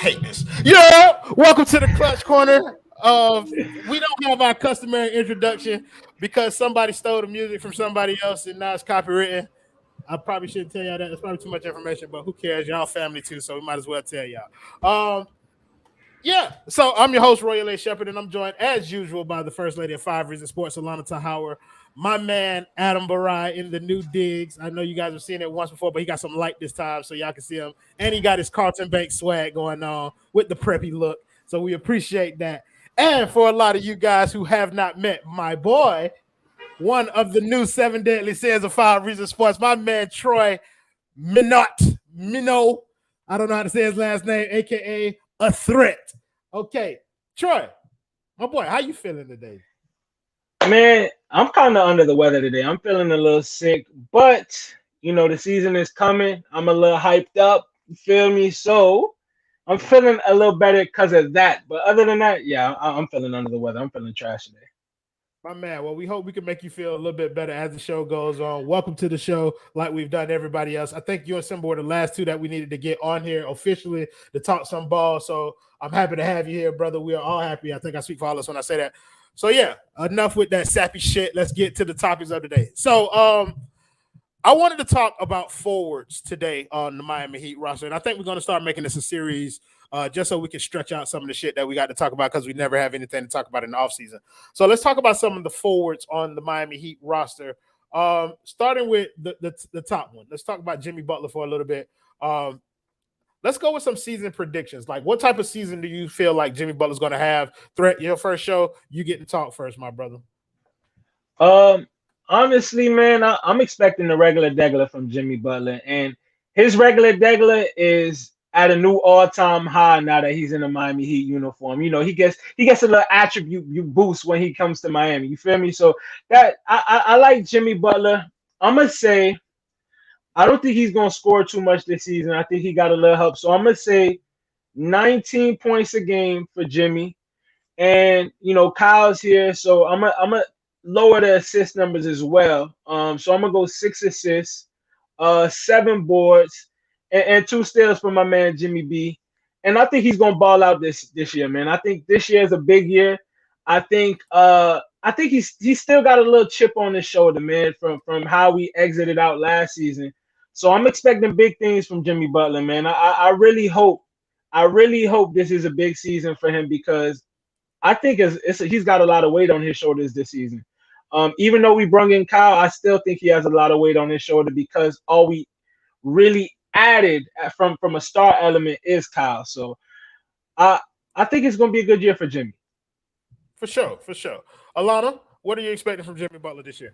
hate this. Yeah, welcome to the Clutch Corner. We don't have our customary introduction because somebody stole the music from somebody else and now it's copywritten. I probably shouldn't tell y'all that. It's probably too much information, but who cares? Y'all family too, so we might as well tell y'all. Yeah, so I'm your host, Royal A. Shepherd, and I'm joined as usual by the First Lady of Five Reasons Sports, Alana Tahauer, my man, Adam Barai in the new digs. I know you guys have seen it once before, but he got some light this time so y'all can see him. And he got his Carlton Bank swag going on with the preppy look, so we appreciate that. And for a lot of you guys who have not met my boy, one of the new Seven Deadly Sins of Five Reasons Sports, my man, Troy Minot. I don't know how to say his last name, a.k.a. A Threat. Okay, Troy, my boy, how you feeling today? Man, I'm kind of under the weather today. I'm feeling a little sick, but, the season is coming. I'm a little hyped up, you feel me? So I'm feeling a little better because of that. But other than that, yeah, I'm feeling under the weather. I'm feeling trash today. My man, well, we hope we can make you feel a little bit better as the show goes on. Welcome to the show, like we've done everybody else. I think you and Simba were the last two that we needed to get on here officially to talk some ball. So I'm happy to have you here, brother. We are all happy. I think I speak for all of us when I say that. So yeah, enough with that sappy shit. Let's get to the topics of the day. So I wanted to talk about forwards today on the Miami Heat roster, and I think we're going to start making this a series just so we can stretch out some of the shit that we got to talk about because we never have anything to talk about in the offseason. So let's talk about some of the forwards on the Miami Heat roster, starting with the top one. Let's talk about Jimmy Butler for a little bit. Let's go with some season predictions. Like, what type of season do you feel like Jimmy Butler's going to have? Threat, your first show, you get to talk first, my brother. Honestly, man, I'm expecting the regular degular from Jimmy Butler, and his regular degular is at a new all-time high now that he's in the Miami Heat uniform. He gets a little attribute boost when he comes to Miami. You feel me? So that I like Jimmy Butler. I'm gonna say I don't think he's gonna score too much this season. I think he got a little help. So I'm gonna say 19 points a game for Jimmy. And Kyle's here, so I'm gonna lower the assist numbers as well. So I'm gonna go 6 assists, 7 boards, and 2 steals for my man Jimmy B. And I think he's gonna ball out this year, man. I think this year is a big year. I think he's still got a little chip on his shoulder, man, from how we exited out last season. So I'm expecting big things from Jimmy Butler, man. I really hope this is a big season for him because I think he's got a lot of weight on his shoulders this season. Even though we brung in Kyle, I still think he has a lot of weight on his shoulder because all we really added from a star element is Kyle. So I think it's going to be a good year for Jimmy. For sure. Alana, what are you expecting from Jimmy Butler this year?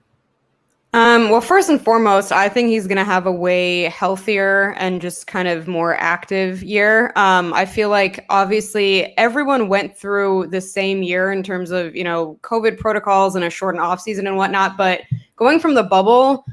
Well, first and foremost, I think he's going to have a way healthier and just kind of more active year. I feel like obviously everyone went through the same year in terms of, COVID protocols and a shortened offseason and whatnot. But going from the bubble,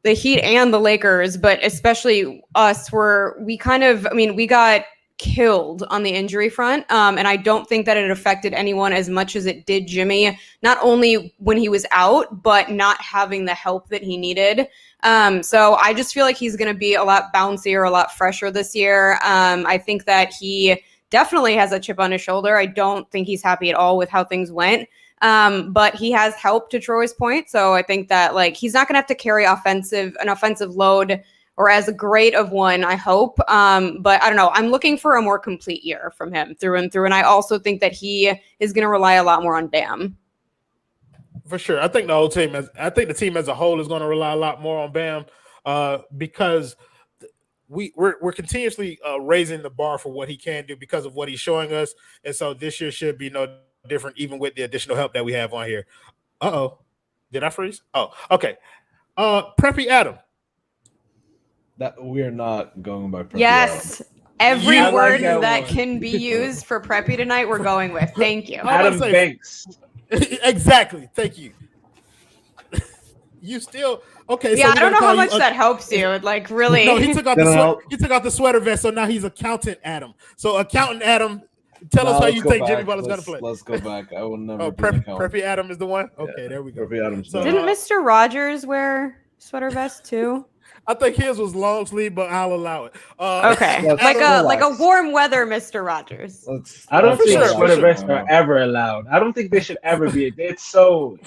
the Heat and the Lakers, but especially us, we got killed on the injury front. And I don't think that it affected anyone as much as it did Jimmy, not only when he was out, but not having the help that he needed. So I just feel like he's going to be a lot bouncier, a lot fresher this year. I think that he definitely has a chip on his shoulder. I don't think he's happy at all with how things went. But he has help, to Troy's point. So I think that he's not going to have to carry an offensive load or as great of one, I hope. But I don't know. I'm looking for a more complete year from him through and through. And I also think that he is going to rely a lot more on Bam. For sure. I think the team as a whole is going to rely a lot more on Bam because we're continuously raising the bar for what he can do because of what he's showing us. And so this year should be no different, even with the additional help that we have on here. Uh-oh. Did I freeze? Oh, okay. Preppy Adam. That we're not going by Preppy. Yes. Every word that can be used for Preppy tonight, we're going with. Thank you. Adam Banks. Exactly. Thank you. You still okay? Yeah, so I don't know how much that helps you. Really. No, he took out the sweater vest, so now he's accountant Adam. So accountant Adam, tell us how you think Jimmy Butler's going to play. Let's go back. I will never. Preppy Adam is the one. Okay, there we go. Preppy Adam. Didn't Mr. Rogers wear sweater vest too? I think his was long sleeve, but I'll allow it. Okay, Adam, like a warm weather Mr. Rogers. I don't For think sure, sweater for vests sure. are ever allowed. I don't think they should ever be. It's so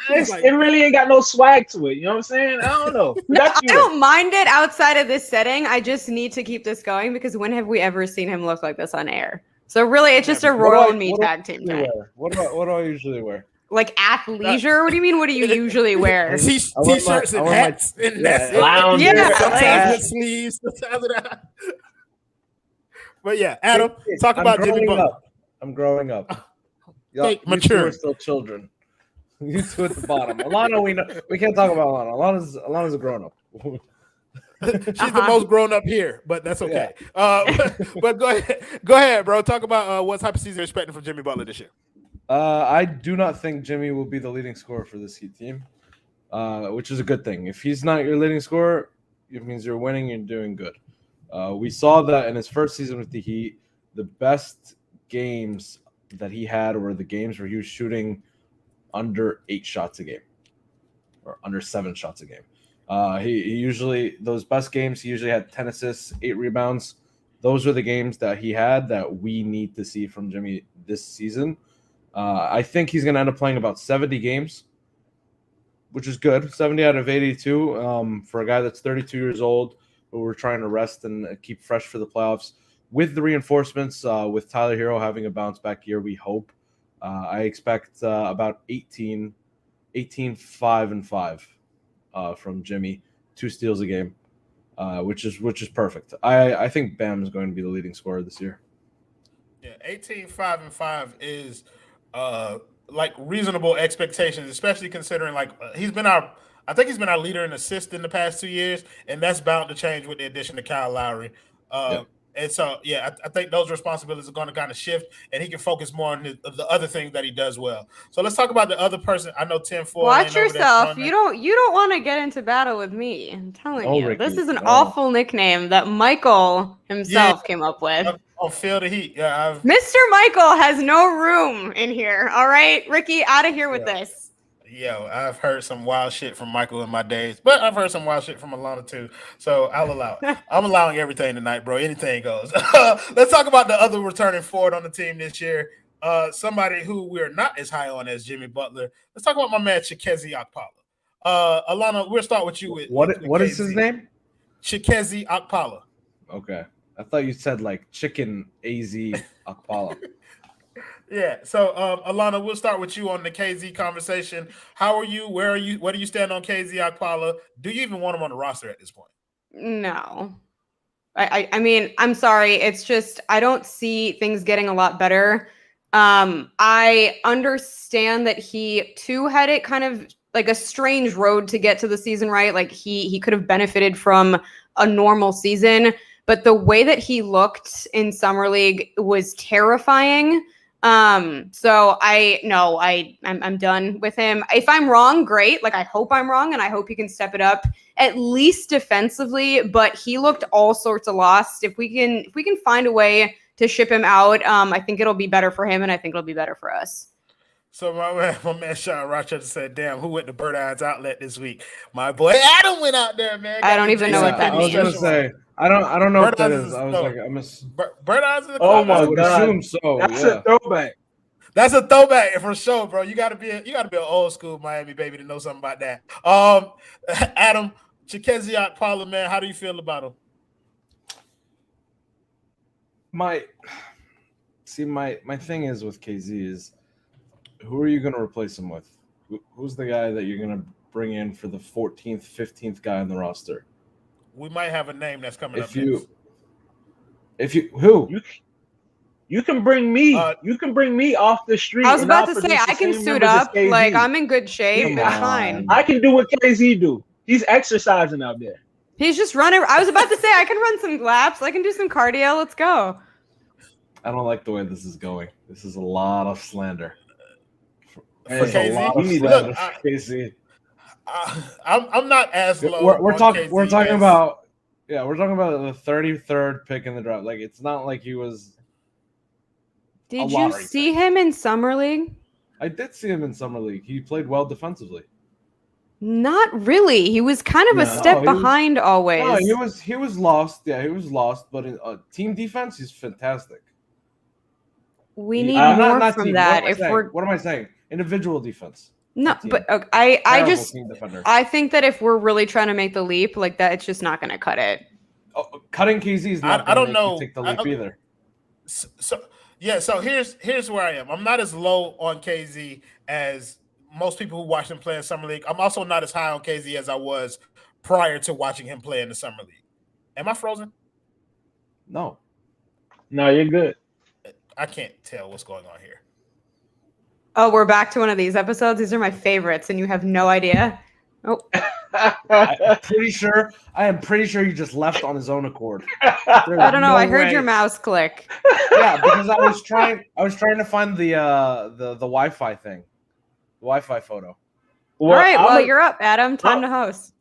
He's like- it really ain't got no swag to it. You know what I'm saying? I don't know. No, I don't mind it outside of this setting. I just need to keep this going because when have we ever seen him look like this on air? So really, it's just a Royal and me tag team night. What do I usually wear? Like athleisure? What do you mean? What do you usually wear? T-shirts and hats. Lounge. Yeah, sometimes with sleeves. Sometimes without. But yeah, Adam, talk about Jimmy Butler. I'm growing up. Mature. You two are still children. You two at the bottom. Alana, we can't talk about Alana. Alana's a grown up. She's the most grown up here, but that's okay. Yeah. But go ahead, bro. Talk about what type of season you're expecting from Jimmy Butler this year. I do not think Jimmy will be the leading scorer for this Heat team, which is a good thing. If he's not your leading scorer, it means you're winning and doing good. We saw that in his first season with the Heat. The best games that he had were the games where he was shooting under 8 shots a game or under 7 shots a game. He usually, those best games, he usually had 10 assists, 8 rebounds. Those are the games that he had that we need to see from Jimmy this season. I think he's going to end up playing about 70 games, which is good. 70 out of 82 for a guy that's 32 years old, who we're trying to rest and keep fresh for the playoffs. With the reinforcements, with Tyler Hero having a bounce back year, we hope. I expect about 18, 5, and 5 from Jimmy, 2 steals a game, which is perfect. I think Bam is going to be the leading scorer this year. Yeah, 18, 5, and 5 is like reasonable expectations, especially considering like I think he's been our leader in assists in the past 2 years, and that's bound to change with the addition of Kyle Lowry. And so, I think those responsibilities are going to kind of shift, and he can focus more on the other things that he does well. So let's talk about the other person. I know 10-4. Watch yourself. You don't want to get into battle with me. I'm telling you, Ricky, this is an awful nickname that Michael himself came up with. On Feel the Heat. Yeah, Mr. Michael has no room in here. All right, Ricky, out of here with this. Yo, I've heard some wild shit from Michael in my days, but I've heard some wild shit from Alana too. So I'll allow it. I'm allowing everything tonight, bro. Anything goes. Let's talk about the other returning forward on the team this year. Somebody who we're not as high on as Jimmy Butler. Let's talk about my man Chikezi Okpala. Alana, we'll start with you. What is his name? Chikezi Okpala. Okay. I thought you said like chicken AZ Okpala. Yeah. So, Alana, we'll start with you on the KZ conversation. How are you? Where are you? Where do you stand on KZ Okpala? Do you even want him on the roster at this point? No. I mean, I'm sorry. It's just I don't see things getting a lot better. I understand that he too had it kind of like a strange road to get to the season, right? Like he could have benefited from a normal season, but the way that he looked in Summer League was terrifying. So I'm done with him. If I'm wrong, great. Like I hope I'm wrong, and I hope he can step it up at least defensively. But he looked all sorts of lost. If we can find a way to ship him out, I think it'll be better for him, and I think it'll be better for us. So my man Sean Rochester said, "Damn, who went to Bird Eyes Outlet this week? My boy Adam went out there, man. I don't even know what that means. I was gonna say I don't know what that is. I was like, I miss Bird Eyes. Oh my god, assume so. That's a throwback. That's a throwback for sure, bro. You gotta be an old school Miami baby to know something about that. Adam, Chikezi Okpala, man, how do you feel about him? My thing is with KZ is, who are you going to replace him with? Who's the guy that you're going to bring in for the 14th, 15th guy on the roster? We might have a name that's coming up. You can bring me. You can bring me off the street. I was about to say I can suit up. Like I'm in good shape. It's fine. I can do what KZ do. He's exercising out there. He's just running. I was about to say I can run some laps. I can do some cardio. Let's go. I don't like the way this is going. This is a lot of slander. For KZ? I'm not as low. We're talking about the 33rd pick in the draft. Like it's not like he was. Did you see him in Summer League? I did see him in Summer League. He played well defensively. Not really. He was kind of a No, step he was- behind always. No, he was lost. Yeah, he was lost. But in team defense, he's fantastic. We need I'm more not from team. that. What am I If saying? we're What am I saying? Individual defense. no, not team. but I Terrible just team defender. I think that if we're really trying to make the leap like that, it's just not going to cut it. Cutting KZ is not. I don't make know. You take the leap either. So here's where I am. I'm not as low on KZ as most people who watch him play in summer league. I'm also not as high on KZ as I was prior to watching him play in the summer league. Am I frozen? No. No, you're good. I can't tell what's going on here. Oh, we're back to one of these episodes. These are my favorites, and you have no idea. Oh, I am pretty sure he just left on his own accord. I don't know. no I heard way. your mouse click. Yeah, because I was trying to find the Wi-Fi thing, the Wi-Fi photo. All right, well, you're up, Adam. Time to host.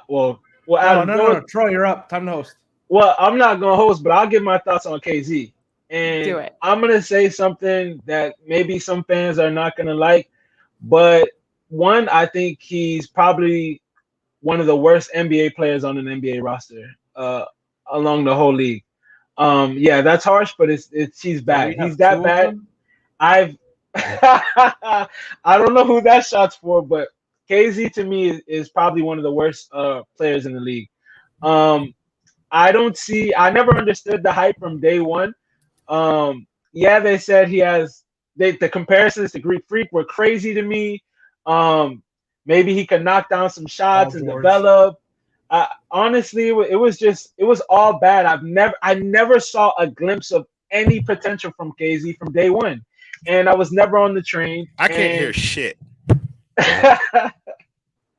Well, No, Adam, no, Troy, you're up. Time to host. Well, I'm not gonna host, but I'll give my thoughts on KZ. And Do it. I'm gonna say something that maybe some fans are not gonna like, but one, I think he's probably one of the worst NBA players on an NBA roster, along the whole league. Yeah, that's harsh, but it's he's bad. He's that bad. I don't know who that shot's for, but KZ to me is probably one of the worst players in the league. I never understood the hype from day one. Yeah, they said he has the comparisons to Greek Freak were crazy to me. Maybe he could knock down some shots and develop. Honestly, it was all bad. I never saw a glimpse of any potential from KZ from day one, and I was never on the train. I can't hear shit.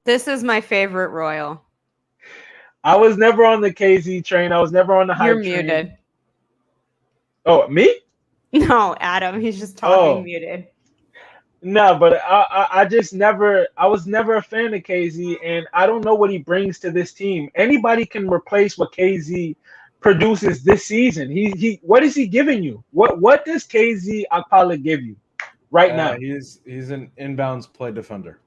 This is my favorite Royal. I was never on the KZ train. I was never on the hype train. You're muted. Oh, me? No, Adam. He's just talking muted. No, but I was never a fan of KZ, and I don't know what he brings to this team. Anybody can replace what KZ produces this season. What is he giving you? What does KZ Akpala give you right now? He's an inbounds play defender.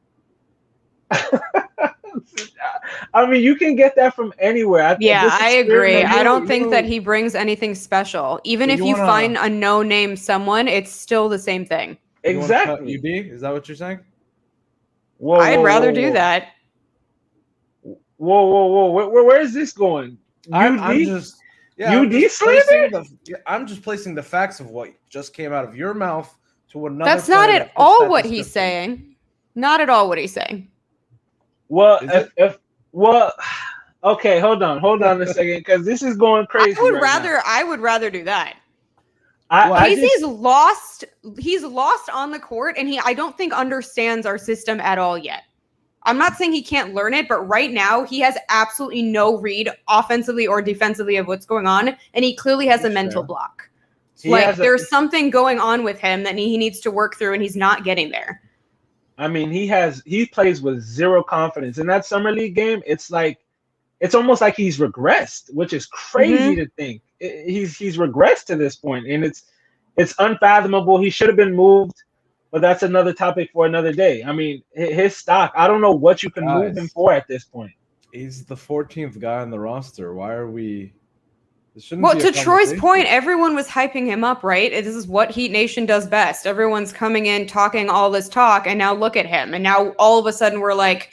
I mean, you can get that from anywhere. I agree. I don't think that he brings anything special. Even if you find a no-name someone, it's still the same thing. Exactly. UD? Is that what you're saying? I'd rather do that. Whoa. Where is this going? I'm just placing the facts of what just came out of your mouth to another. That's not at all what he's saying. Not at all what he's saying. Well, okay, hold on a second, because this is going crazy. I would rather do that. He's lost on the court, and I don't think understands our system at all yet. I'm not saying he can't learn it, but right now he has absolutely no read offensively or defensively of what's going on, and he clearly has a mental block. There's something going on with him that he needs to work through, and he's not getting there. I mean, he plays with zero confidence. In that summer league game, it's almost like he's regressed, which is crazy to think. He's regressed to this point, and it's unfathomable. He should have been moved, but that's another topic for another day. I mean, his stock, I don't know what you can move him for at this point. He's the 14th guy on the roster. Why are we? Well, to Troy's point, everyone was hyping him up, right? This is what Heat Nation does best. Everyone's coming in, talking all this talk, and now look at him. And now all of a sudden we're like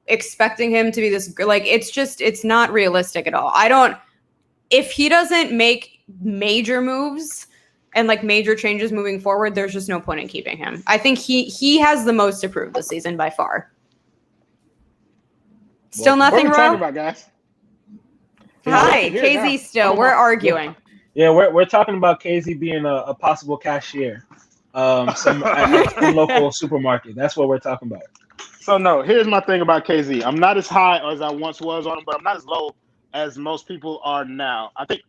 expecting him to be this, like, it's not realistic at all. If he doesn't make major moves and like major changes moving forward, there's just no point in keeping him. I think he has the most to prove this season by far. Still nothing wrong? What are we talking about, guys? Hi, KZ still. We're arguing. Yeah, we're talking about KZ being a possible cashier at some local supermarket. That's what we're talking about. So, no, here's my thing about KZ. I'm not as high as I once was on him, but I'm not as low as most people are now. I think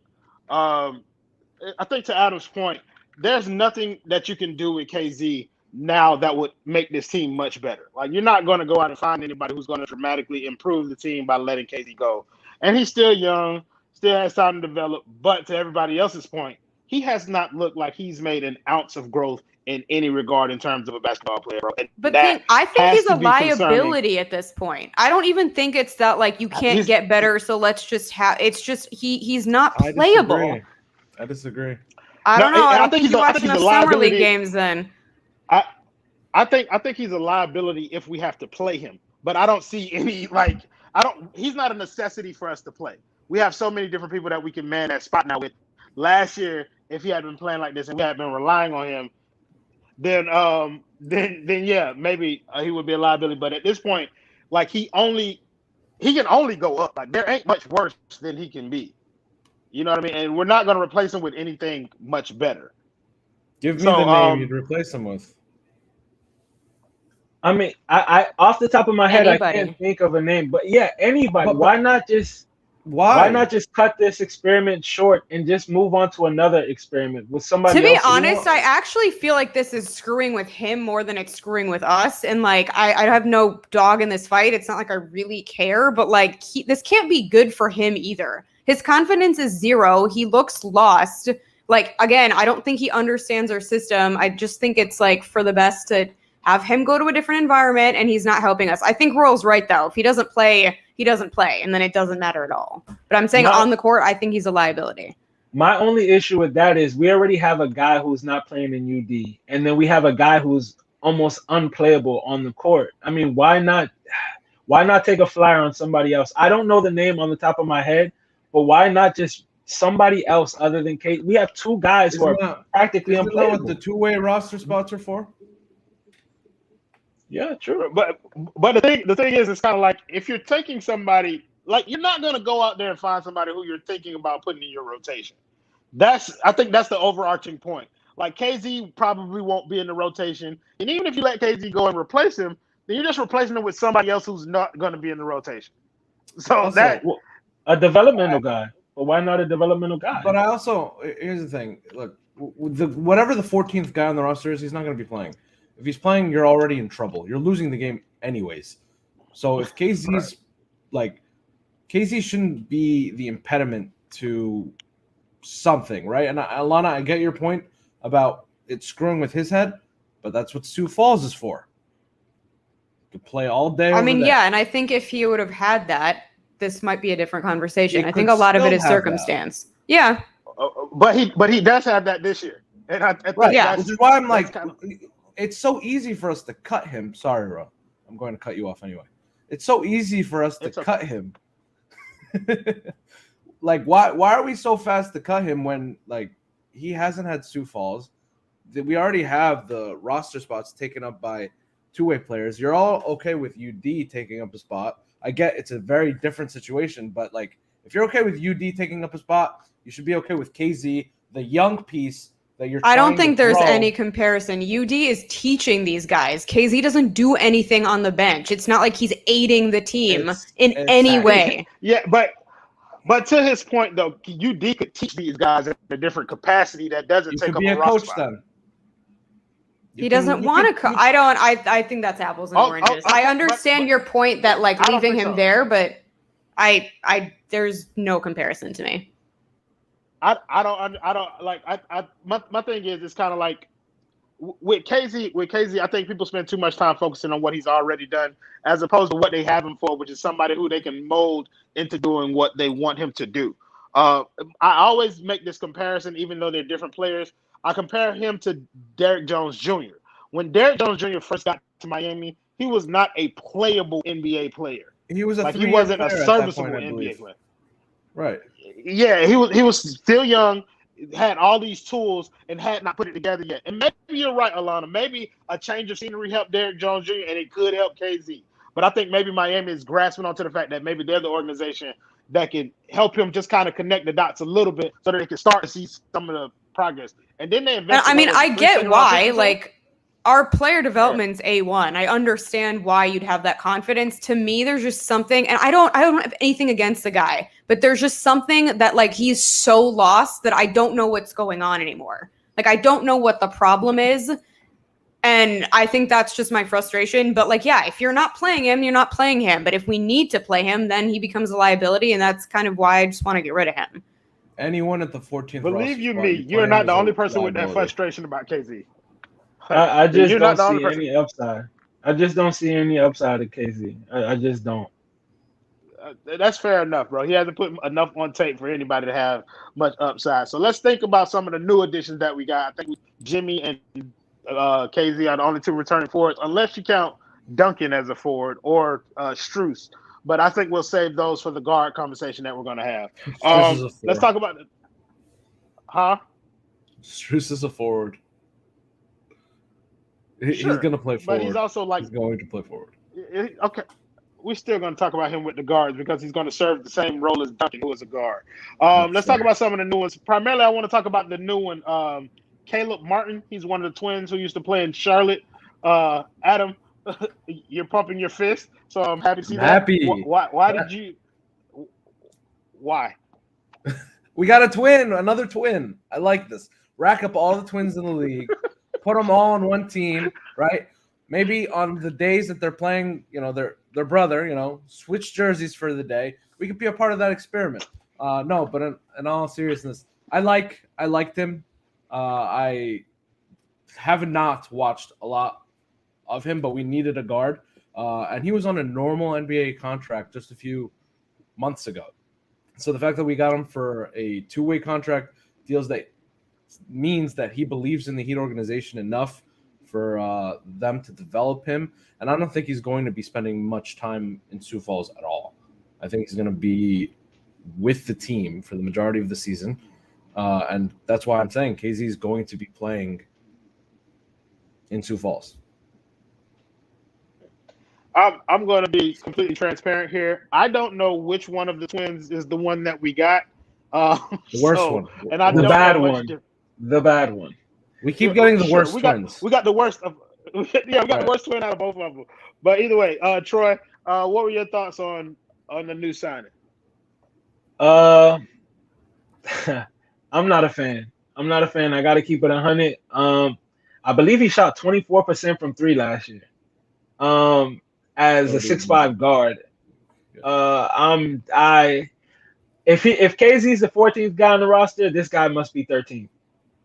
to Adam's point, there's nothing that you can do with KZ now that would make this team much better. Like, you're not going to go out and find anybody who's going to dramatically improve the team by letting KZ go. And he's still young, still has time to develop. But to everybody else's point, he has not looked like he's made an ounce of growth in any regard in terms of a basketball player, bro. And But that I think has he's to a be concerning. liability at this point. I don't even think it's that like you can't He's- get better, so let's just have. It's just he's not I playable. disagree. I don't know. I don't think he's you watch he's a enough summer league liability. games then. I think he's a liability if we have to play him, but I don't see any he's not a necessity for us to play. We have so many different people that we can man that spot now with. Last year, if he had been playing like this and we had been relying on him, then yeah, maybe he would be a liability. But at this point, like he can only go up. Like there ain't much worse than he can be. You know what I mean? And we're not going to replace him with anything much better. Give me the name you'd replace him with. I mean, I off the top of my head, Anybody. I can't think of a name. But yeah, anybody. But why not just why not just cut this experiment short and just move on to another experiment with somebody To be else? honest, I actually feel like this is screwing with him more than it's screwing with us. And like, I have no dog in this fight. It's not like I really care, but like, this can't be good for him either. His confidence is zero. He looks lost. Like, again, I don't think he understands our system. I just think it's like for the best to have him go to a different environment, and he's not helping us. I think Royal's right, though. If he doesn't play, he doesn't play, and then it doesn't matter at all. But I'm saying on the court, I think he's a liability. My only issue with that is we already have a guy who's not playing in UD, and then we have a guy who's almost unplayable on the court. I mean, why not take a flyer on somebody else? I don't know the name on the top of my head, but why not just somebody else other than Kate? We have two guys who are practically unplayable. Isn't that what the two-way roster spots are for? Yeah, true. But the thing is, it's kind of like if you're taking somebody, like you're not going to go out there and find somebody who you're thinking about putting in your rotation. I think that's the overarching point. Like KZ probably won't be in the rotation, and even if you let KZ go and replace him, then you're just replacing him with somebody else who's not going to be in the rotation. So Also, a developmental guy. But why not a developmental guy? But I also, here's the thing. Look, whatever the 14th guy on the roster is, he's not going to be playing. If he's playing, you're already in trouble. You're losing the game anyways. So if KZ's KZ shouldn't be the impediment to something, right? And Alana, I get your point about it screwing with his head, but that's what Sioux Falls is for. To play all day. I mean, there. yeah, and I think if he would have had that, this might be a different conversation. I think a lot of it is circumstance. Yeah. But he does have that this year. And I think which is why I'm like, it's so easy for us to cut him. Sorry, Ro. I'm going to cut you off anyway. It's so easy for us to cut him. Like, why are we so fast to cut him when, like, he hasn't had Sioux Falls? We already have the roster spots taken up by two-way players. You're all okay with UD taking up a spot. I get it's a very different situation, but, like, if you're okay with UD taking up a spot, you should be okay with KZ, the young piece that you're I don't think there's grow. any comparison. UD is teaching these guys. KZ doesn't do anything on the bench. It's not like he's aiding the team in any way. Yeah, but to his point though, UD could teach these guys in a different capacity that doesn't take up a coach spot. then. He doesn't want to. I think that's apples and oranges. I understand your point that like leaving him there, but there's no comparison to me. My thing is, it's kind of like with KZ, I think people spend too much time focusing on what he's already done as opposed to what they have him for, which is somebody who they can mold into doing what they want him to do. I always make this comparison, even though they're different players. I compare him to Derrick Jones Jr. When Derrick Jones Jr. first got to Miami, he was not a playable NBA player. He was he wasn't a serviceable NBA player. Right. Yeah, he was still young, had all these tools, and had not put it together yet. And maybe you're right, Alana. Maybe a change of scenery helped Derrick Jones Jr. and it could help KZ. But I think maybe Miami is grasping onto the fact that maybe they're the organization that can help him just kind of connect the dots a little bit so that they can start to see some of the progress. And then they invest. I mean, I get why. Like, our player development's A1. I understand why you'd have that confidence. To me, there's just something, and I don't have anything against the guy, but there's just something that like he's so lost that I don't know what's going on anymore. Like, I don't know what the problem is. And I think that's just my frustration. But like, yeah, if you're not playing him, you're not playing him. But if we need to play him, then he becomes a liability. And that's kind of why I just want to get rid of him. Anyone at the 14th. Believe you me, you're not the only person with that frustration about KZ. I just You're don't not the only see person. any upside. I just don't see any upside of KZ. I just don't. That's fair enough, bro. He hasn't put enough on tape for anybody to have much upside. So let's think about some of the new additions that we got. I think Jimmy and KZ are the only two returning forwards, unless you count Duncan as a forward or Struess. But I think we'll save those for the guard conversation that we're going to have. Struess is a Let's forward. talk about it. Huh? Struess is a forward. He's Sure, going to play forward. But he's also like he's going to play forward. Okay. We're still going to talk about him with the guards because he's going to serve the same role as Duncan, who is a guard. Let's talk about some of the new ones. Primarily, I want to talk about the new one, Caleb Martin. He's one of the twins who used to play in Charlotte. Adam, you're pumping your fist, so I'm happy to see that. Happy. Why did you? Why? We got a twin, another twin. I like this. Rack up all the twins in the league, put them all on one team, right? Maybe on the days that they're playing, their brother, switch jerseys for the day. We could be a part of that experiment. No, but in all seriousness, I liked him. I have not watched a lot of him, but we needed a guard. And he was on a normal NBA contract just a few months ago. So the fact that we got him for a two-way contract means that he believes in the Heat organization enough for them to develop him. And I don't think he's going to be spending much time in Sioux Falls at all. I think he's going to be with the team for the majority of the season. And that's why I'm saying KZ is going to be playing in Sioux Falls. I'm going to be completely transparent here. I don't know which one of the twins is the one that we got. The worst one. And I The don't bad know much one. The bad one. We keep getting the worst we got, twins. We got the worst of the worst twin out of both of them. But either way, Troy, what were your thoughts on the new signing? I'm not a fan. I got to keep it 100. I believe he shot 24% from three last year. As a 6'5" guard. If KZ is the 14th guy on the roster, this guy must be 13th.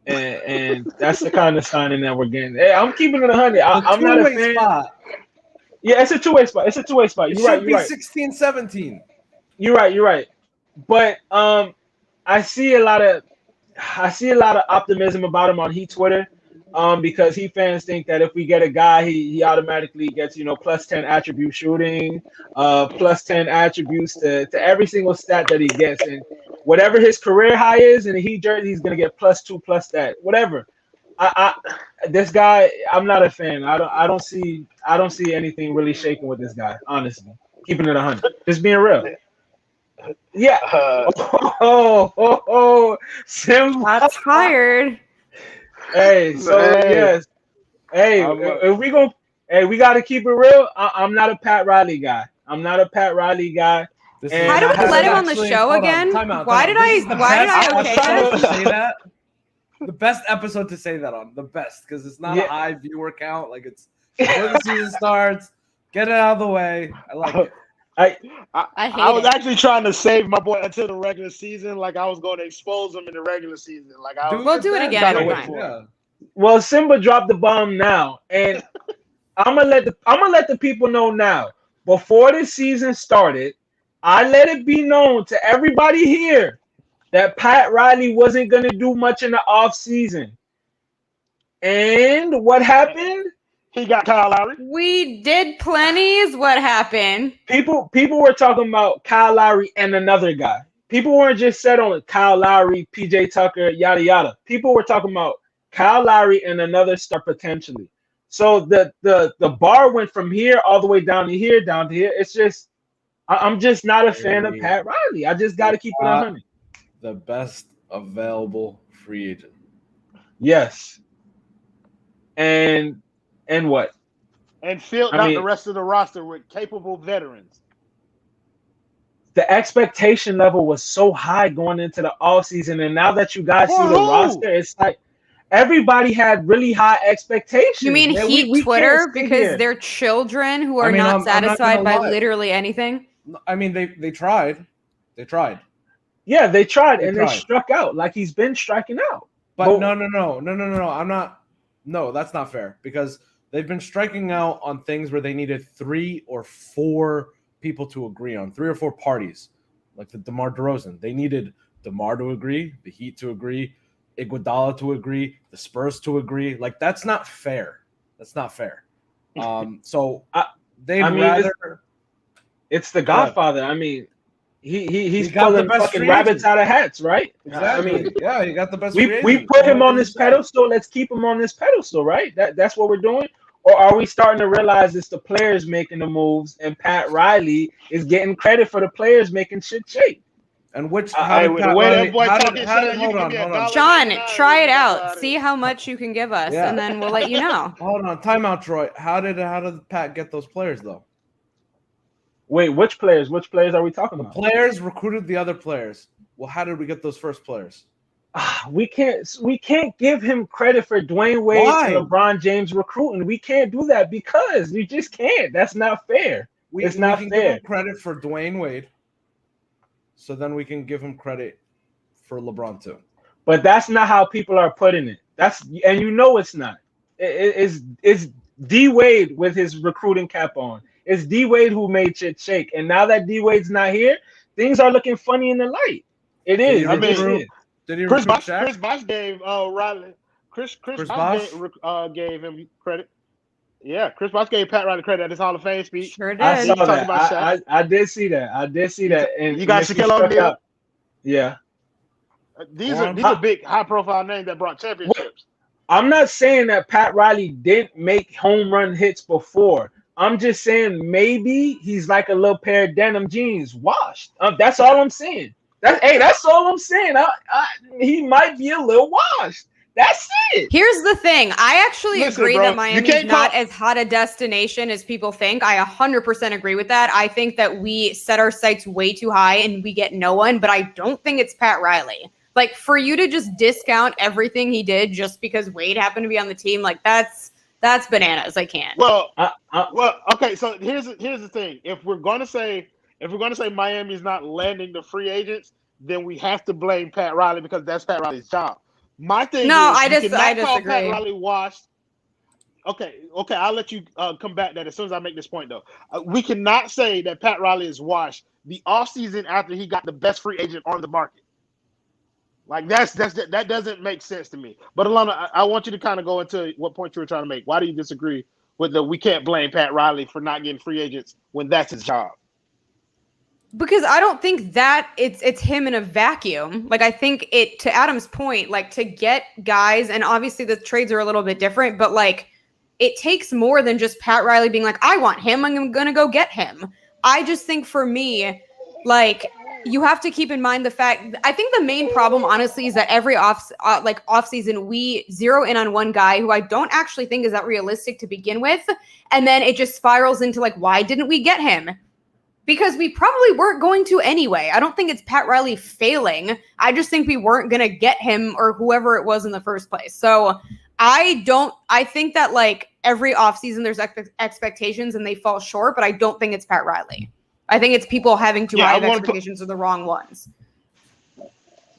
And that's the kind of signing that we're getting. Hey, I'm keeping it 100. I'm not a fan. Spot. Yeah, it's a two-way spot. You're right. You're right. 16, 17. You're right. But I see a lot of optimism about him on Heat Twitter. Because Heat fans think that if we get a guy, he automatically gets plus 10 attribute shooting, plus 10 attributes to every single stat that he gets, and whatever his career high is in a Heat jersey, he's gonna get plus 2, plus that, whatever. This guy, I'm not a fan. I don't see anything really shaking with this guy. Honestly, keeping it 100, just being real. Yeah. Sim. That's fired. Hey, so yes. Hey, if we got to keep it real. I'm not a Pat Riley guy. Why do we let him on the show again? Why did I okay this? Say that? The best episode to say that on. The best, because it's not a high viewer count. Like, it's before the season starts. Get it out of the way. I like it. I was actually trying to save my boy until the regular season. Like, I was going to expose him in the regular season. Like, we'll do it again every time. Yeah. Well, Simba dropped the bomb now, and I'm gonna let the people know now. Before the season started, I let it be known to everybody here that Pat Riley wasn't gonna do much in the off season. And what happened? He got Kyle Lowry. We did plenty is what happened. People were talking about Kyle Lowry and another guy. People weren't just set on Kyle Lowry, PJ Tucker, yada yada. People were talking about Kyle Lowry and another star potentially. So the bar went from here all the way down to here, It's just I'm just not a fan of Pat Riley. I just got to keep it 100. The best available free agent. Yes. And what? And filled out the rest of the roster with capable veterans. The expectation level was so high going into the offseason, and now that you guys see the roster, it's like everybody had really high expectations. You mean Heat Twitter because they're children who are not satisfied by literally anything? I mean, they tried. Yeah, they tried, and they struck out like he's been striking out. But no. I'm not No, that's not fair because they've been striking out on things where they needed 3 or 4 people to agree on, 3 or 4 parties, like the DeMar DeRozan. They needed DeMar to agree, the Heat to agree, Iguodala to agree, the Spurs to agree. Like, that's not fair. That's not fair. So they'd rather. It's the Godfather. I mean, he's got the pulling best fucking free rabbits agent. out of hats, right? Exactly. I mean, yeah, you got the best. we put him on this pedestal. Let's keep him on this pedestal, right? That's what we're doing. Or are we starting to realize it's the players making the moves, and Pat Riley is getting credit for the players making shit shake? And which How did that boy talking? Hold on. Sean, try it out. See how much you can give us, Yeah. and then we'll let you know. Hold on, timeout, Troy. How did Pat get those players though? Wait, which players? Which players are we talking about? Players recruited the other players. Well, how did we get those first players? We can't give him credit for Dwayne Wade and LeBron James recruiting. We can't do that because we just can't. That's not fair. It's not fair. Give him credit for Dwayne Wade, so then we can give him credit for LeBron too. But that's not how people are putting it. And you know it's not. It's D Wade with his recruiting cap on. It's D Wade who made shit shake. And now that D Wade's not here, things are looking funny in the light. It is. Did he Chris Bosh gave Riley. Chris Bosh gave him credit. Yeah, Chris Bosh gave Pat Riley credit at his Hall of Fame speech. Sure did. I saw that. I did see that. And you got Shaquille O'Neal. Yeah. These are big, high-profile names that brought championships. I'm not saying that Pat Riley didn't make home run hits before. I'm just saying maybe he's like a little pair of denim jeans washed. That's all I'm saying. That's all I'm saying. He might be a little washed. That's it. Here's the thing. I actually agree that Miami's not as hot a destination as people think. I 100% agree with that. I think that we set our sights way too high and we get no one, but I don't think it's Pat Riley. Like, for you to just discount everything he did just because Wade happened to be on the team, like, that's bananas. I can't. Well, okay. So here's the thing. If we're gonna say Miami's not landing the free agents, then we have to blame Pat Riley because that's Pat Riley's job. My thing is, I disagree. Call Pat Riley washed. Okay. I'll let you combat that as soon as I make this point, though. We cannot say that Pat Riley is washed the offseason after he got the best free agent on the market. Like, that doesn't make sense to me. But Alana, I want you to kind of go into what point you were trying to make. Why do you disagree with we can't blame Pat Riley for not getting free agents when that's his job? Because I don't think that it's him in a vacuum. Like, I think to Adam's point, like, to get guys, and obviously the trades are a little bit different, but like, it takes more than just Pat Riley being like, I want him, I'm going to go get him. I just think for me, like, you have to keep in mind the fact, I think the main problem, honestly, is that every offseason, we zero in on one guy who I don't actually think is that realistic to begin with. And then it just spirals into like, why didn't we get him? Because we probably weren't going to anyway. I don't think it's Pat Riley failing. I just think we weren't going to get him or whoever it was in the first place. So I think that like every offseason there's expectations and they fall short, but I don't think it's Pat Riley. I think it's people having too high expectations of the wrong ones.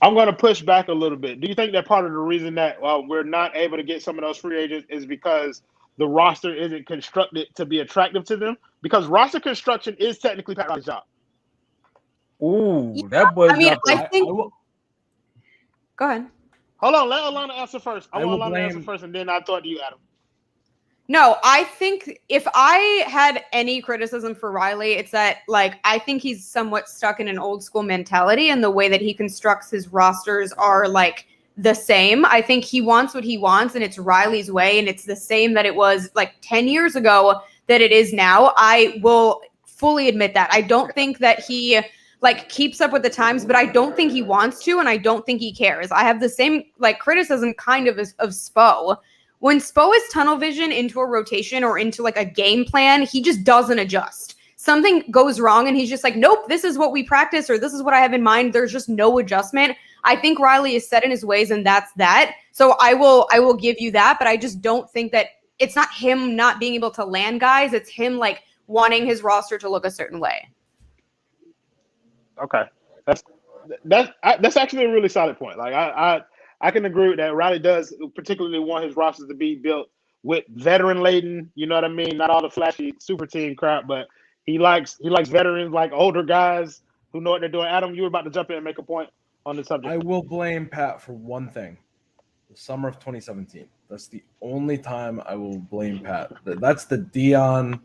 I'm going to push back a little bit. Do you think that part of the reason that we're not able to get some of those free agents is because the roster isn't constructed to be attractive to them? Because roster construction is technically Pat Riley's job. Ooh, that boy. I think. Go ahead. Hold on. Let Alana answer first. I want Alana to answer first, and then I'll talk to you, Adam. No, I think if I had any criticism for Riley, it's that, like, I think he's somewhat stuck in an old school mentality, and the way that he constructs his rosters are like the same. I think he wants what he wants, and it's Riley's way, and it's the same that it was like 10 years ago that it is now. I will fully admit that. I don't think that he like keeps up with the times, but I don't think he wants to, and I don't think he cares. I have the same like criticism kind of of Spo. When Spo is tunnel vision into a rotation or into like a game plan, he just doesn't adjust. Something goes wrong and he's just like, nope, this is what we practice or this is what I have in mind. There's just no adjustment. I think Riley is set in his ways and that's that. So I will give you that, but I just don't think that it's not him not being able to land guys. It's him like wanting his roster to look a certain way. Okay. That's actually a really solid point. Like I can agree with that. Riley does particularly want his rosters to be built with veteran laden. You know what I mean? Not all the flashy super team crap, but he likes veterans, like older guys who know what they're doing. Adam, you were about to jump in and make a point on the subject. I will blame Pat for one thing: the summer of 2017. That's the only time I will blame Pat. That's the Dion,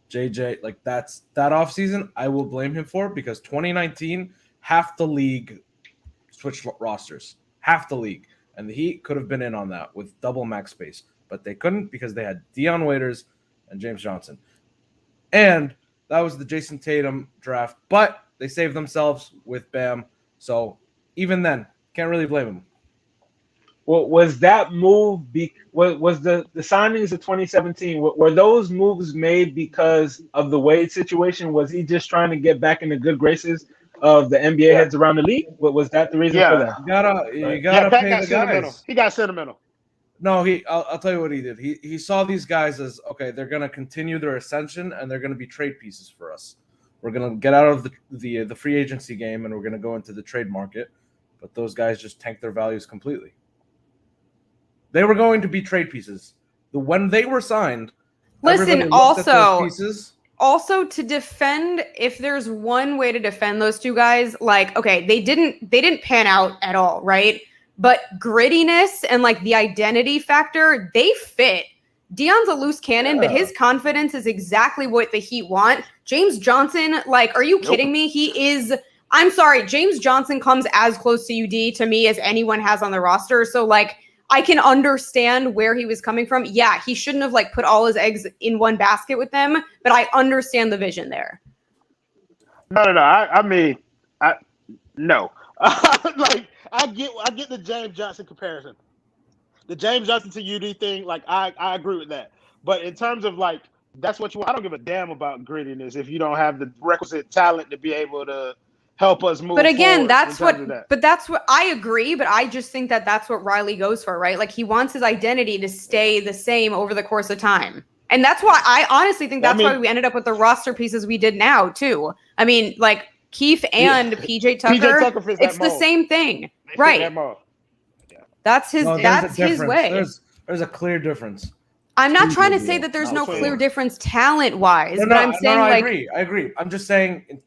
JJ, like that offseason. I will blame him for, because 2019, half the league switched rosters, half the league, and the Heat could have been in on that with double max space, but they couldn't because they had Dion Waiters and James Johnson, and that was the Jason Tatum draft. But they saved themselves with Bam, so even then, can't really blame him. Well, was that move? Was the signings of 2017? Were those moves made because of the Wade situation? Was he just trying to get back in the good graces of the NBA heads around the league? Was that the reason for that? You gotta Pat pay got the sentimental. guys. He got sentimental. No, I'll tell you what he did. He saw these guys as, okay, they're gonna continue their ascension and they're gonna be trade pieces for us. We're gonna get out of the free agency game and we're gonna go into the trade market. But those guys just tanked their values completely. They were going to be trade pieces. When they were signed, Listen, pieces. Also, to defend, if there's one way to defend those two guys, like, okay, they didn't pan out at all, right? But grittiness and like the identity factor, they fit. Dion's a loose cannon, but his confidence is exactly what the Heat want. James Johnson, like, are you kidding me? I'm sorry, James Johnson comes as close to UD to me as anyone has on the roster. So like, I can understand where he was coming from. Yeah, he shouldn't have like put all his eggs in one basket with them, but I understand the vision there. No. No. Like I get the James Johnson comparison. The James Johnson to UD thing, like I agree with that. But in terms of like that's what you want, I don't give a damn about grittiness if you don't have the requisite talent to be able to help us move. But again, that's what I agree. But I just think that's what Riley goes for, right? Like he wants his identity to stay the same over the course of time. And that's why I honestly think why we ended up with the roster pieces we did now too. I mean, like Keith and PJ Tucker, it's the same thing, right? That's his way. There's a clear difference. I'm not trying to say that there's no clear difference talent-wise, but I'm saying I agree. I'm just saying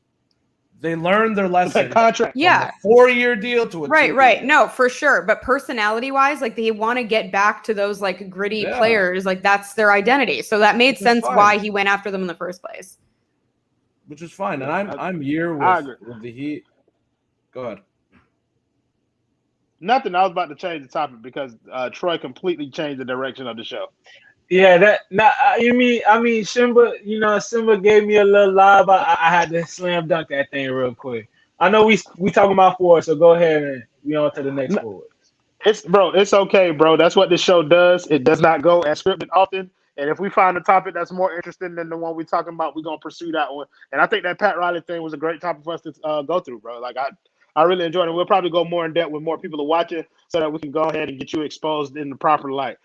they learned their lesson. Contract. Yeah. From a 4-year deal to a 2-year. Right. No, for sure. But personality-wise, like they want to get back to those like gritty players. Like that's their identity. So that made sense why he went after them in the first place. Which is fine. And I'm here with the Heat. Go ahead. Nothing. I was about to change the topic because Troy completely changed the direction of the show. Yeah, Simba gave me a little lob. I had to slam dunk that thing real quick. I know we talking about forward, so go ahead and we on to the next forward. It's okay, bro. That's what this show does. It does not go as scripted often. And if we find a topic that's more interesting than the one we're talking about, we're gonna pursue that one. And I think that Pat Riley thing was a great topic for us to go through, bro. Like I really enjoyed it. We'll probably go more in depth with more people to watch it so that we can go ahead and get you exposed in the proper light.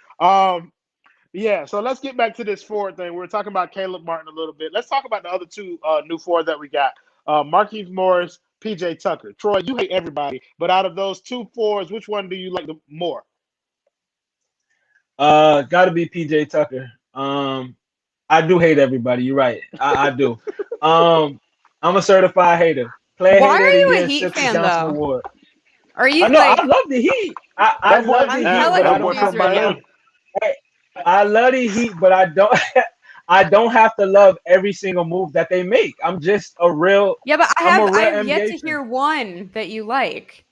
Yeah, so let's get back to this forward thing. We were talking about Caleb Martin a little bit. Let's talk about the other two new forwards that we got. Markieff Morris, PJ Tucker. Troy, you hate everybody, but out of those two forwards, which one do you like the more? Gotta be PJ Tucker. I do hate everybody. You're right. I do. I'm a certified hater. Why are you a Heat fan, though? Award. Are you? I love the Heat. I love the Heat. I love the Heat, but I don't. I don't have to love every single move that they make. I'm just a real. Yeah, but I've yet to hear one that you like.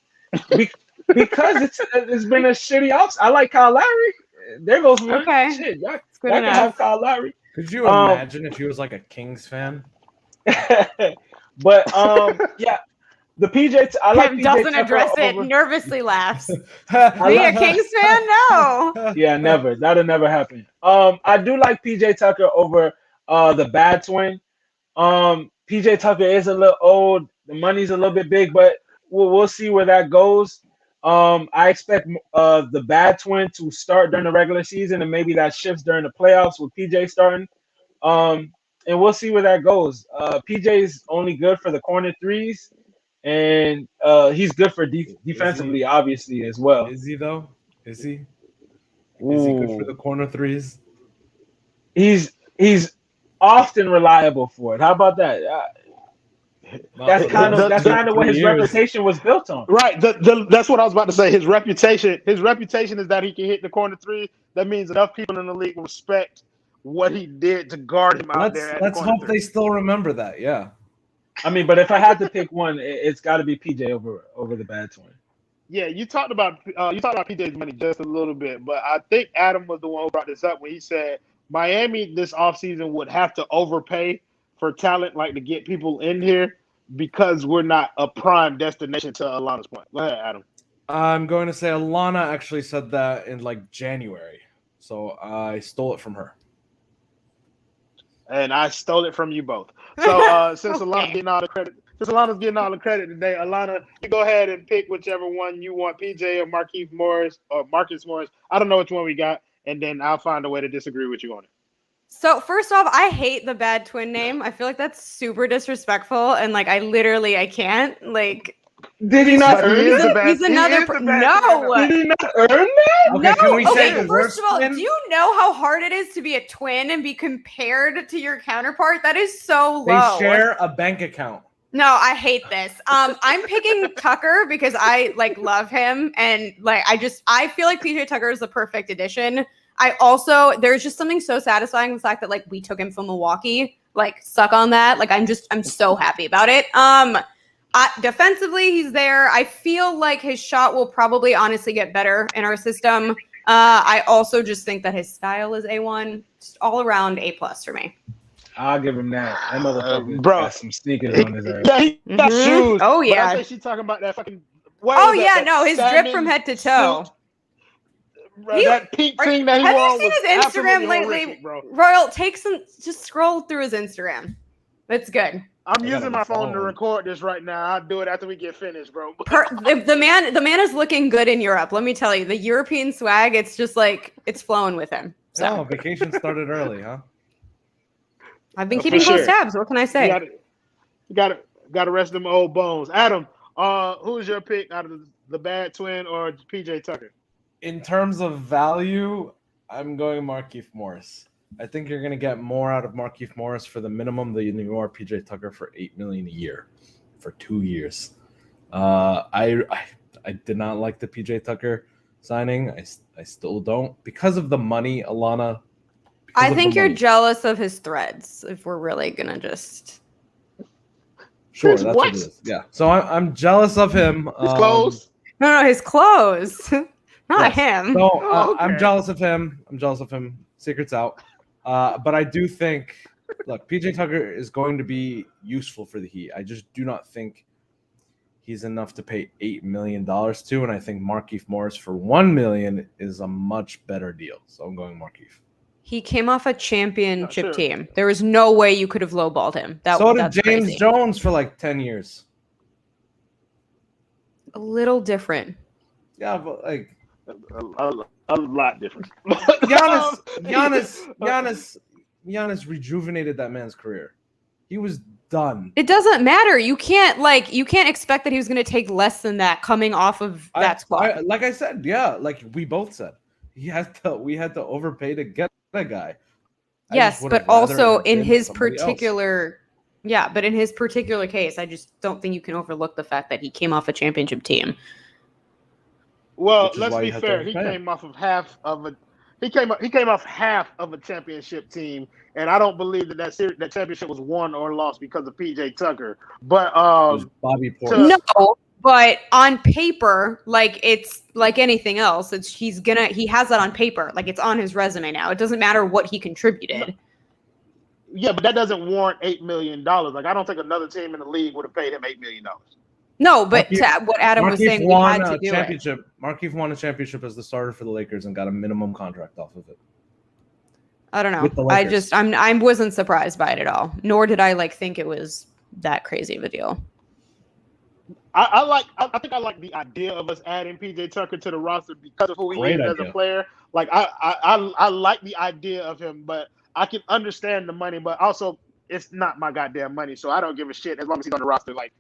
Because it's been a shitty off. I like Kyle Lowry. There goes me. Okay. Shit, y'all can have Kyle Lowry. Could you imagine if he was like a Kings fan? But yeah, the PJ. I like Kevin PJ doesn't Tucker address it. over. Nervously laughs. Me, a Kings fan? No. Yeah, never. That'll never happen. I do like PJ Tucker over the bad twin. PJ Tucker is a little old. The money's a little bit big, but we'll see where that goes. I expect the bad twin to start during the regular season, and maybe that shifts during the playoffs with PJ starting. And we'll see where that goes. PJ is only good for the corner threes, and he's good for defensively, obviously as well. Is he though? Is he? Is he good for the corner threes? He's often reliable for it. How about that? That's kind of what his reputation was built on. Right. That's what I was about to say. His reputation is that he can hit the corner three. That means enough people in the league respect what he did to guard him out there. Let's hope they still remember that. Yeah. I mean, but if I had to pick one, it's got to be PJ over the bad twin. Yeah, you talked about PJ's money just a little bit, but I think Adam was the one who brought this up when he said Miami this offseason would have to overpay for talent, like to get people in here because we're not a prime destination, to Alana's point. Go ahead, Adam. I'm going to say Alana actually said that in like January, so I stole it from her. And I stole it from you both. So since Alana's getting all the credit. Today, Alana, you go ahead and pick whichever one you want, PJ or Markieff Morris or Marcus Morris. I don't know which one we got, and then I'll find a way to disagree with you on it. So first off, I hate the bad twin name. I feel like that's super disrespectful, and like I can't. Like, did he not earn it? He's another. No, did he not earn that? Okay, no. can we say Okay, the first worst of all, twin? do you know how hard it is to be a twin and be compared to your counterpart? That is so low. They share a bank account. No, I hate this. I'm picking Tucker because I like love him, and like I feel like PJ Tucker is the perfect addition. There's just something so satisfying with the fact that like we took him from Milwaukee. Like, suck on that. Like, I'm so happy about it. Defensively, he's there. I feel like his shot will probably honestly get better in our system. I also just think that his style is A1, just all around A+ for me. I'll give him that. That motherfucker got some sneakers on his ass. Yeah, he got shoes. Oh, But yeah. I think she's talking about that fucking. His drip from head to toe. That pink thing that he Have wore you seen was his Instagram absolutely lately? horrific, bro. Royal, just scroll through his Instagram. That's good. I'm using my phone to record this right now. I'll do it after we get finished, bro. The man is looking good in Europe. Let me tell you, the European swag, it's just like it's flowing with him. So Vacation started early, huh? I've been keeping close tabs. What can I say? You got to rest them old bones. Adam, who's your pick out of the bad twin or PJ Tucker? In terms of value, I'm going Markieff Morris. I think you're going to get more out of Markieff Morris for the minimum than you are PJ Tucker for $8 million a year for 2 years. I did not like the PJ Tucker signing. I still don't because of the money, Alana. I think you're jealous of his threads. If we're really gonna just sure, that's what it is. Yeah. So I'm jealous of him. His clothes. No, his clothes. Not him. So okay. I'm jealous of him. Secret's out. But I do think, look, PJ Tucker is going to be useful for the Heat. I just do not think he's enough to pay $8 million to, and I think Markieff Morris for $1 million is a much better deal. So I'm going Markieff. He came off a championship team. There was no way you could have lowballed him. So did James Jones for like 10 years. A little different. Yeah, but like a lot different. Giannis rejuvenated that man's career. He was done. It doesn't matter. You can't expect that he was going to take less than that coming off of that squad. Like I said, yeah, like we both said, we had to overpay to get that guy. Yes, but also in his particular, but in his particular case, I just don't think you can overlook the fact that he came off a championship team. Well, let's be fair. He came off half of a championship team, and I don't believe that championship was won or lost because of PJ Tucker. But Bobby Portis. No, but on paper, like it's like anything else. He has that on paper, like it's on his resume now. It doesn't matter what he contributed. Yeah, but that doesn't warrant $8 million. Like I don't think another team in the league would have paid him $8 million. No, but what Adam was saying, we had to do it. Markieff won a championship as the starter for the Lakers and got a minimum contract off of it. I don't know. I wasn't surprised by it at all. Nor did I think it was that crazy of a deal. I think I like the idea of us adding PJ Tucker to the roster because of who he is as a player. Like I like the idea of him, but I can understand the money, but also it's not my goddamn money, so I don't give a shit as long as he's on the roster. Like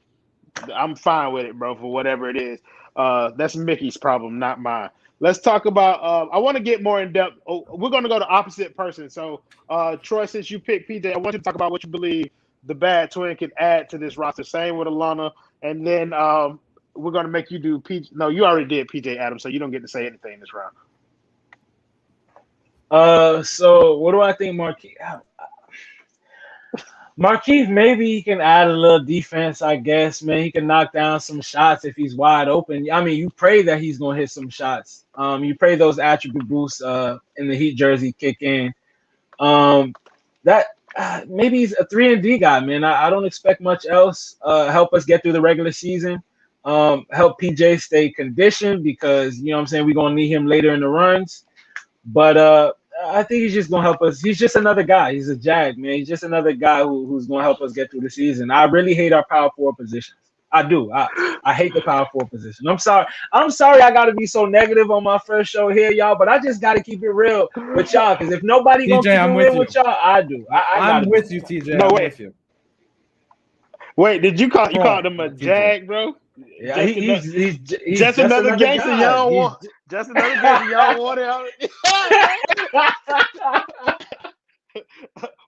I'm fine with it, bro. For whatever it is, that's Mickey's problem, not mine. Let's talk about. I want to get more in depth. Oh, we're going to go to opposite person. So, Troy, since you picked PJ, I want you to talk about what you believe the bad twin can add to this roster. Same with Alana, and then we're going to make you do PJ. No, you already did PJ Adams, so you don't get to say anything this round. So what do I think, Markeith, maybe he can add a little defense, I guess, man. He can knock down some shots if he's wide open. I mean, you pray that he's gonna hit some shots. You pray those attribute boosts in the Heat jersey kick in. That maybe he's a 3-and-D guy, man. I don't expect much else. Help us get through the regular season. Help PJ stay conditioned because you know what I'm saying, we're gonna need him later in the runs. But I think he's just gonna help us. He's just another guy. He's a Jag, man. He's just another guy who's gonna help us get through the season. I really hate our power forward positions. I do. I hate the power forward position. I'm sorry. I gotta be so negative on my first show here, y'all. But I just gotta keep it real with y'all. Because if nobody gonna keep it real with y'all, I do. I'm with you, TJ. No, I'm wait. with you. Wait, did you call him a Jag, bro? Yeah, he's just another gangster y'all want. Just another gangster y'all want it.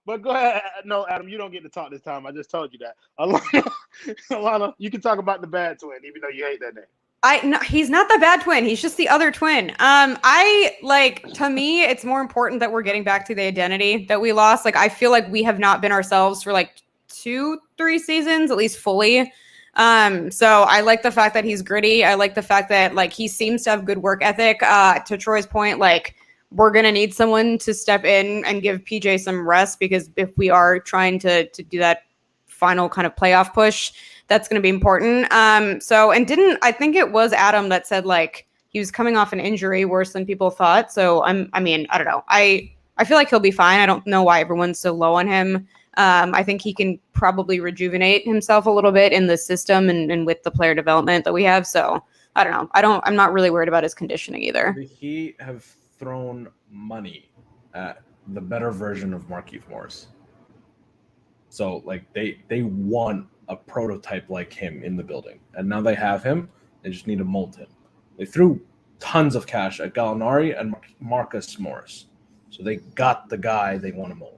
But go ahead. No, Adam, you don't get to talk this time. I just told you that. Alana, you can talk about the bad twin, even though you hate that name. No, he's not the bad twin. He's just the other twin. To me, it's more important that we're getting back to the identity that we lost. Like, I feel like we have not been ourselves for like 2-3 seasons, at least fully. So I like the fact that he's gritty. I like the fact that like he seems to have good work ethic. To Troy's point, like we're gonna need someone to step in and give PJ some rest because if we are trying to do that final kind of playoff push, that's gonna be important. I think it was Adam that said like he was coming off an injury worse than people thought. So I don't know. I feel like he'll be fine. I don't know why everyone's so low on him. I think he can probably rejuvenate himself a little bit in the system and with the player development that we have. So I don't know. I'm not really worried about his conditioning either. The Heat have thrown money at the better version of Markieff Morris. So like they want a prototype like him in the building. And now they have him. They just need to mold him. They threw tons of cash at Gallinari and Marcus Morris. So they got the guy they want to mold.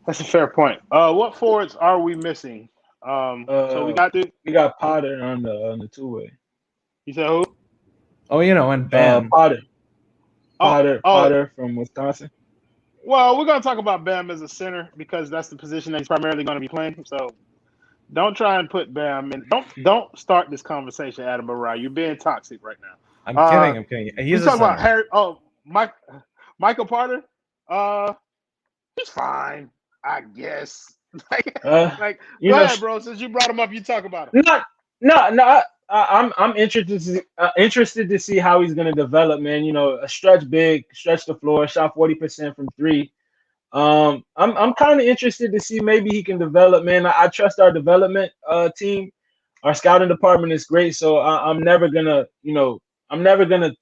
That's a fair point. What forwards are we missing? So we got Potter on the two-way. You said who? Oh, and Bam. Potter from Wisconsin. Well, we're going to talk about Bam as a center because that's the position that he's primarily going to be playing. So don't try and put Bam in. Don't start this conversation, Adam Barra. You're being toxic right now. I'm kidding. He's talking about Harry. Oh, Michael Porter. He's fine, I guess. Go ahead, bro. Since you brought him up, you talk about him. No. I'm interested to see how he's gonna develop, man. A stretch big, stretch the floor, shot 40% from 3. I'm kind of interested to see maybe he can develop, man. I trust our development team. Our scouting department is great, so I'm never gonna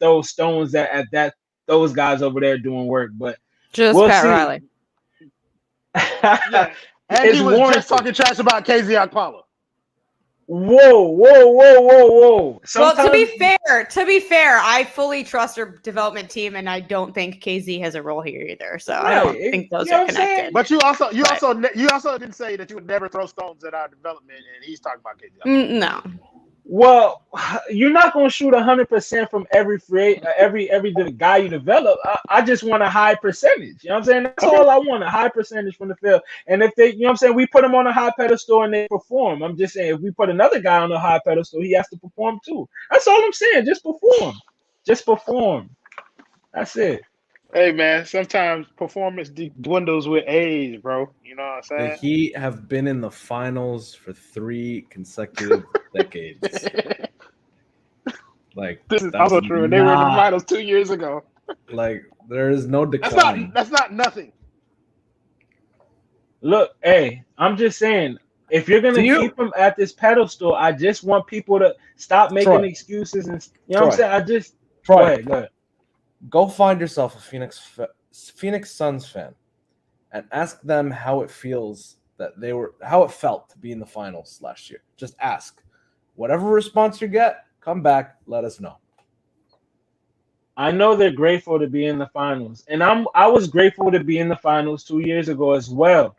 throw stones at those guys over there doing work. But just we'll Pat see. Riley. Yeah. And he was just talking trash about KZ Okpala. Whoa. Well, to be fair, I fully trust our development team, and I don't think KZ has a role here either. So I don't think those are connected. But you also didn't say that you would never throw stones at our development, and he's talking about KZ. No. Well, you're not going to shoot 100% from every guy you develop. I just want a high percentage. You know what I'm saying? That's all I want, a high percentage from the field. And if they, you know what I'm saying, we put them on a high pedestal and they perform. I'm just saying, if we put another guy on a high pedestal, he has to perform too. That's all I'm saying. Just perform. That's it. Hey, man, sometimes performance dwindles with age, bro. You know what I'm saying? The Heat have been in the finals for 3 consecutive decades. Like this is also true. And they were in the finals 2 years ago. Like there is no decline. That's not nothing. Look, hey, I'm just saying, if you're gonna keep them at this pedestal, I just want people to stop making excuses and you know what I'm saying. Go ahead. Go find yourself a Phoenix Suns fan and ask them how it feels how it felt to be in the finals last year. Just ask. Whatever response you get, come back, let us know. I know they're grateful to be in the finals, and I was grateful to be in the finals 2 years ago as well.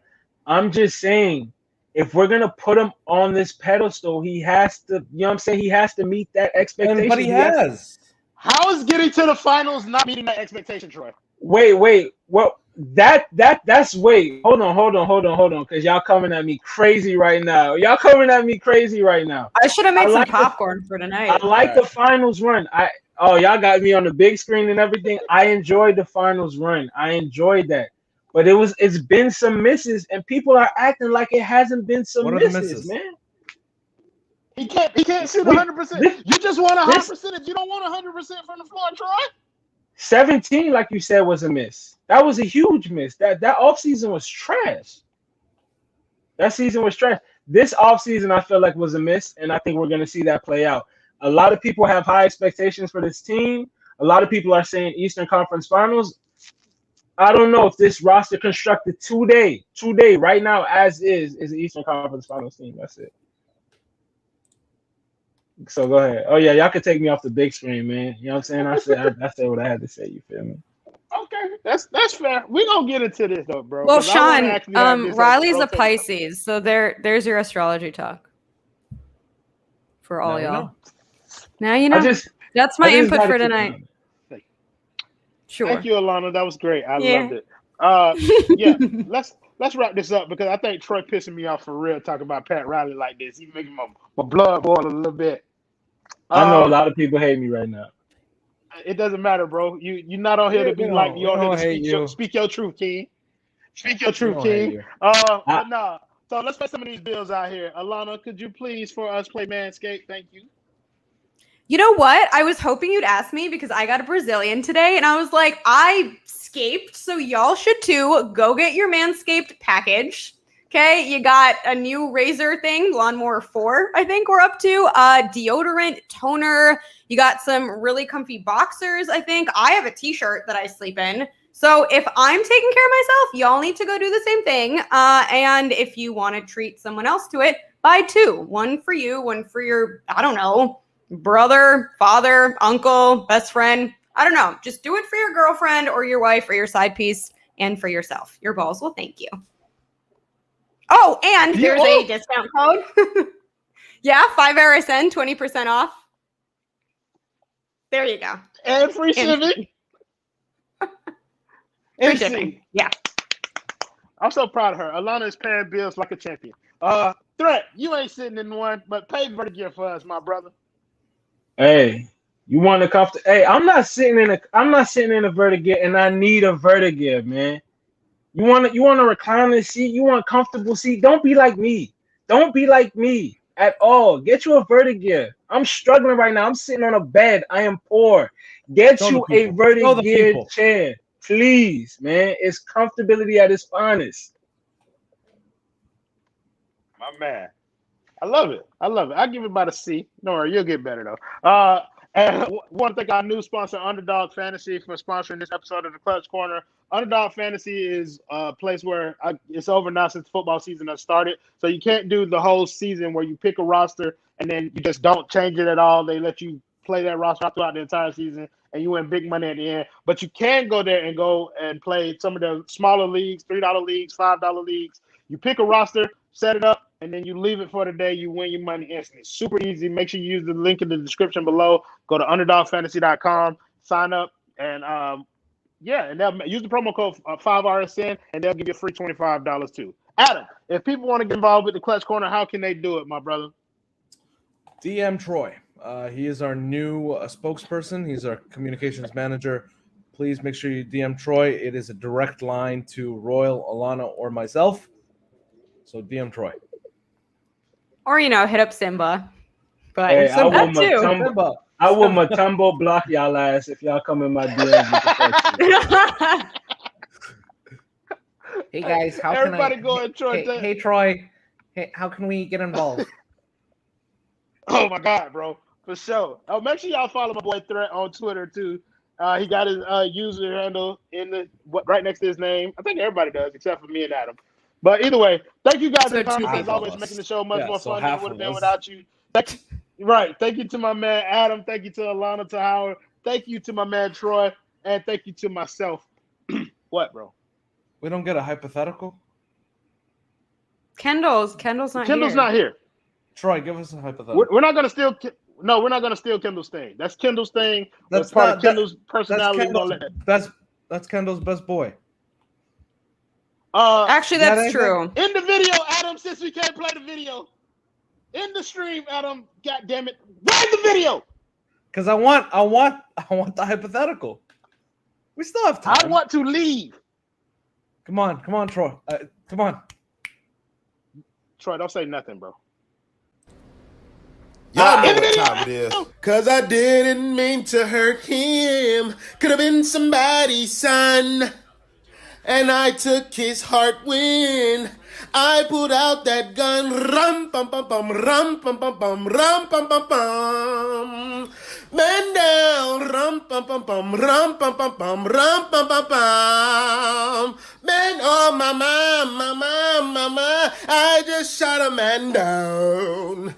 I'm just saying, if we're gonna put him on this pedestal, he has to, you know what I'm saying? He has to meet that expectation. But he has. How is getting to the finals not meeting that expectation, Troy? Wait. Well, that's wait. Hold on, because y'all coming at me crazy right now. I should have I made some like popcorn for tonight. I like the finals run. Y'all got me on the big screen and everything. I enjoyed the finals run. I enjoyed that. But it's been some misses, and people are acting like it hasn't been some What are the misses, misses? man. He can't shoot 100%. You just want a high percentage. You don't want 100% from the floor, Troy. 17, like you said, was a miss. That was a huge miss. That offseason was trash. That season was trash. This offseason, I feel like, was a miss, and I think we're going to see that play out. A lot of people have high expectations for this team. A lot of people are saying Eastern Conference Finals. I don't know if this roster constructed today, right now, as is the Eastern Conference Finals team. That's it. So go ahead. Oh yeah, y'all can take me off the big screen, man. You know what I'm saying? I said what I had to say. You feel me? Okay, that's fair. We're gonna get into this though, bro. Well, 'cause I wanna Sean, actually have this Riley's a rotation. Pisces, so there's your astrology talk for all Now we y'all. know. Now you know. That's my I just input gotta for keep tonight. Sure. Thank you, Alana. That was great. I Yeah. loved it. Yeah, let's wrap this up because I think Troy pissing me off for real talking about Pat Riley like this. He's making my blood boil a little bit. I know a lot of people hate me right now. It doesn't matter, bro. You're not on here to be like me. You're on here to speak your truth, King. Speak your truth, King. But nah. So let's pay some of these bills out here. Alana, could you please for us play Manscaped? Thank you. You know what? I was hoping you'd ask me because I got a Brazilian today and I was like, I scaped, so y'all should too. Go get your Manscaped package. Okay, you got a new razor thing, Lawnmower 4, I think we're up to. Deodorant, toner. You got some really comfy boxers, I think. I have a t-shirt that I sleep in. So if I'm taking care of myself, y'all need to go do the same thing. And if you want to treat someone else to it, buy two. One for you, one for your, I don't know, brother, father, uncle, best friend. I don't know. Just do it for your girlfriend or your wife or your side piece and for yourself. Your balls will thank you. Oh, and there's a discount code. Yeah, 5RSN, 20% off. There you go. And free shipping. Free shipping. Yeah. I'm so proud of her. Alana is paying bills like a champion. Threat, you ain't sitting in one, but pay Vertigear for us, my brother. Hey, you want to come? Hey, I'm not sitting in a Vertigear, and I need a Vertigear, man. You want a recliner seat? You want a comfortable seat? Don't be like me. Don't be like me at all. Get you a Vertigear. I'm struggling right now. I'm sitting on a bed. I am poor. Get you a Vertigear chair, please, man. It's comfortability at its finest. My man. I love it. I'll give it about a C. Don't worry, you'll get better though. And want to thank our new sponsor, Underdog Fantasy, for sponsoring this episode of the Clutch Corner. Underdog Fantasy is a place where it's over now since football season has started. So you can't do the whole season where you pick a roster and then you just don't change it at all. They let you play that roster throughout the entire season and you win big money at the end. But you can go there and play some of the smaller leagues, $3 leagues, $5 leagues. You pick a roster, set it up, and then you leave it for the day. You win your money instantly. Super easy. Make sure you use the link in the description below. Go to underdogfantasy.com, sign up, and and they'll use the promo code 5RSN, and they'll give you a free $25 too. Adam, if people want to get involved with the Clutch Corner, how can they do it, my brother? DM Troy. He is our new spokesperson. He's our communications manager. Please make sure you DM Troy. It is a direct line to Royal, Alana, or myself. So DM Troy. Or, hit up Simba. But hey, I will Matumbo block y'all ass if y'all come in my DMs. Hey guys, how Everybody can I? go and Troy. Hey Troy, hey, how can we get involved? Oh my God, bro, for sure. Oh, make sure y'all follow my boy Threat on Twitter too. He got his user handle right next to his name. I think everybody does except for me and Adam. But either way, thank you guys in Said the comments two as people. always, making the show much Yeah, more so fun than it half would have of been us. without you. Thank you to my man Adam. Thank you to Alana, to Howard. Thank you to my man Troy, and thank you to myself. What, bro? We don't get a hypothetical. Kendall's not Kendall's here. not here. Troy, give us a hypothetical. We're not gonna steal. No, we're not gonna steal Kendall's thing. That's Kendall's thing. That's That's part not- of Kendall's That's personality. We're gonna Kendall's let. that's Kendall's best boy. Actually, Yeah, that's true. In the video, Adam, since we can't play the video, in the stream, Adam, God damn it, run the video. Because I want the hypothetical. We still have time. I want to leave. Come on, Troy. Come on. Troy, don't say nothing, bro. Y'all know what time it is. Cause I didn't mean to hurt him. Could have been somebody's son. And I took his heart when I pulled out that gun. Rum pum pum pum, rum pum pum pum, rum pum pum pum. Man down, rum pum pum pum, rum pum pum pum, rum pum pum pum. Man, oh mama, I just shot a man down.